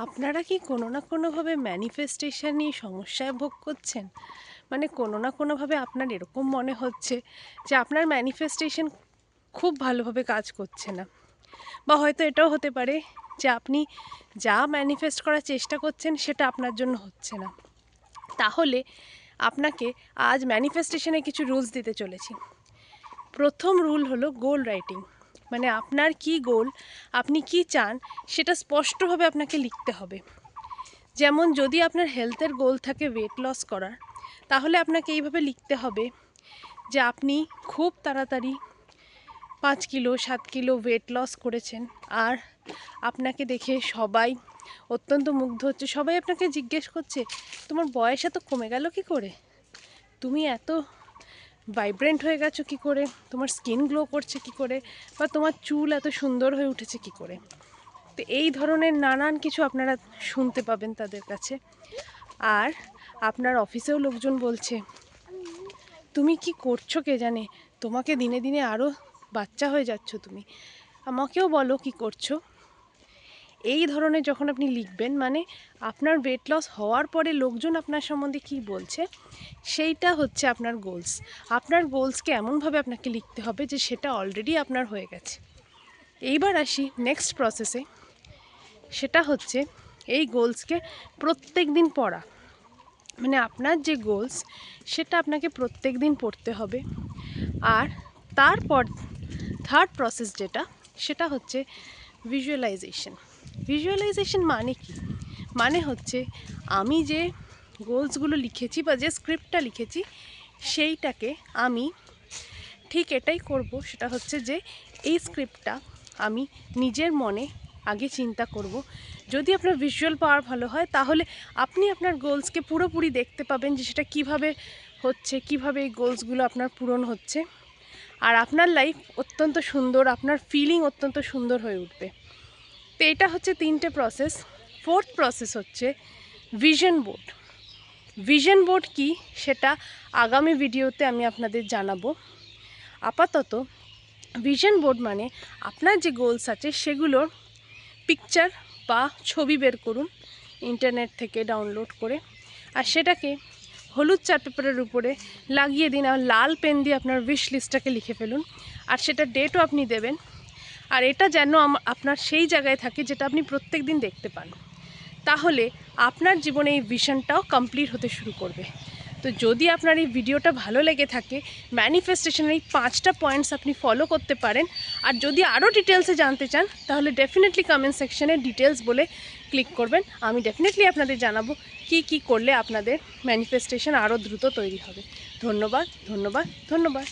আপনারা কি কোনো না কোনোভাবে ম্যানিফেস্টেশন নিয়ে সমস্যায় ভোগ করছেন? মানে কোনো না কোনোভাবে আপনার এরকম মনে হচ্ছে যে আপনার ম্যানিফেস্টেশন খুব ভালোভাবে কাজ করছে না। বা হয়তো এটাও হতে পারে যে আপনি যা ম্যানিফেস্ট করার চেষ্টা করছেন সেটা আপনার জন্য হচ্ছে না। তাহলে আপনাকে আজ ম্যানিফেস্টেশনে কিছু রুলস দিতে চলেছি। প্রথম রুল হলো গোল রাইটিং। মানে আপনার কি গোল, আপনি কি চান সেটা স্পষ্টভাবে আপনাকে লিখতে হবে। যেমন যদি আপনার হেলথের গোল থাকে ওয়েট লস করার, তাহলে আপনাকে এইভাবে লিখতে হবে যে আপনি খুব তাড়াতাড়ি 5 কিলো 7 কিলো ওয়েট লস করেছেন, আর আপনাকে দেখে সবাই অত্যন্ত মুগ্ধ হচ্ছে। সবাই আপনাকে জিজ্ঞেস করছে, তোমার বয়স এত কমে গেল কী করে, তুমি এত ভাইব্রেন্ট হয়ে গেছো কী করে, তোমার স্কিন গ্লো করছে কী করে, বা তোমার চুল এত সুন্দর হয়ে উঠেছে কী করে। তো এই ধরনের নানান কিছু আপনারা শুনতে পাবেন তাদের কাছে। আর আপনার অফিসেও লোকজন বলছে, তুমি কি করছো কে জানে, তোমাকে দিনে দিনে আরও বাচ্চা হয়ে যাচ্ছ তুমি, আমাকেও বলো কি করছো। এই ধরনের যখন আপনি লিখবেন, মানে আপনার ওয়েট লস হওয়ার পরে লোকজন আপনার সম্বন্ধে কী বলছে, সেইটা হচ্ছে আপনার গোলস। আপনার গোলসকে এমনভাবে আপনাকে লিখতে হবে যে সেটা অলরেডি আপনার হয়ে গেছে। এইবার আসি নেক্সট প্রসেসে, সেটা হচ্ছে এই গোলসকে প্রত্যেক দিন পড়া। মানে আপনার যে গোলস সেটা আপনাকে প্রত্যেক দিন পড়তে হবে। আর তারপর থার্ড প্রসেস যেটা, সেটা হচ্ছে ভিজুয়ালাইজেশন। ভিজুয়ালাইজেশন মানে কি? মানে হচ্ছে আমি যে গোলসগুলো লিখেছি বা যে স্ক্রিপ্টটা লিখেছি সেইটাকে আমি ঠিক এটাই করব। সেটা হচ্ছে যে এই স্ক্রিপ্টটা আমি নিজের মনে আগে চিন্তা করব। যদি আপনার ভিজুয়াল পাওয়ার ভালো হয় তাহলে আপনি আপনার গোলসকে পুরোপুরি দেখতে পাবেন যে সেটা কীভাবে হচ্ছে, কীভাবে এই গোলসগুলো আপনার পূরণ হচ্ছে। আর আপনার লাইফ অত্যন্ত সুন্দর, আপনার ফিলিং অত্যন্ত সুন্দর হয়ে উঠবে। তো এটা হচ্ছে 3টে প্রসেস। ফোর্থ প্রসেস হচ্ছে ভিশন বোর্ড। ভিশন বোর্ড কি সেটা আগামী ভিডিওতে আমি আপনাদের জানাবো। আপাতত ভিশন বোর্ড মানে আপনার যে গোলস আছে সেগুলোর পিকচার বা ছবি বের করুন ইন্টারনেট থেকে ডাউনলোড করে, আর সেটাকে হলুদ চার্ট পেপারের উপরে লাগিয়ে দিন। আর লাল পেন দিয়ে আপনার উইশ লিস্টটাকে লিখে ফেলুন, আর সেটা ডেটও আপনি দেবেন। আর এটা যেন আপনার সেই জায়গায় থাকে যেটা আপনি প্রত্যেক দিন দেখতে পান। তাহলে আপনার জীবনে এই ভিশনটাও কমপ্লিট হতে শুরু করবে। তো যদি আপনার এই ভিডিওটা ভালো লেগে থাকে, ম্যানিফেস্টেশনের এই 5টা পয়েন্টস আপনি ফলো করতে পারেন। আর যদি আরও ডিটেলসে জানতে চান তাহলে ডেফিনেটলি কমেন্ট সেকশনে ডিটেলস বলে ক্লিক করবেন। আমি ডেফিনেটলি আপনাদের জানাবো কি করলে আপনাদের ম্যানিফেস্টেশন আরও দ্রুত তৈরি হবে। ধন্যবাদ, ধন্যবাদ, ধন্যবাদ।